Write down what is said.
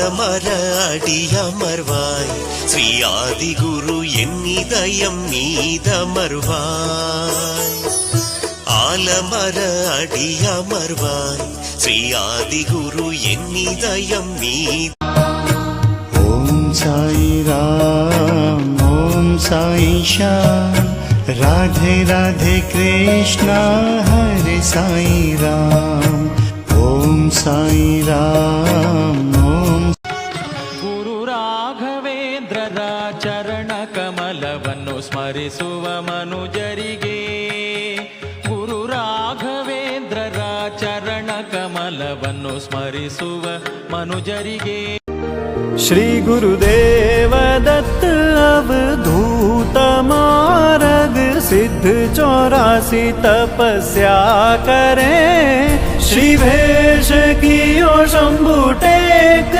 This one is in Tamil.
மர அடியமர்வாய் ஸ்ரீ ஆதிகுரு என்னிதயம் மீதமர்வாய். ஆலமர அடியமர்வாய் ஸ்ரீ ஆதிகுரு என்னிதயம் மீத. ஓம் சாய் ராம் ஓம் சாய் ஷாம் ராதே ராதே கிருஷ்ணா ஹரே சாய் ராம். ஓம் சாய் ராம் ஓம். ಗುರು ರಾಘವೇಂದ್ರರ ಚರಣ ಕಮಲವನ್ನು ಸ್ಮರಿಸುವ ಮನುಜರಿಗೆ, ಗುರು ರಾಘವೇಂದ್ರರ ಚರಣ ಕಮಲವನ್ನು ಸ್ಮರಿಸುವ ಮನುಜರಿಗೆ. श्री गुरुदेव दत्त अवधूत मार्ग सिद्ध 84 तपस्या करें. श्री भेष की शंभु टेक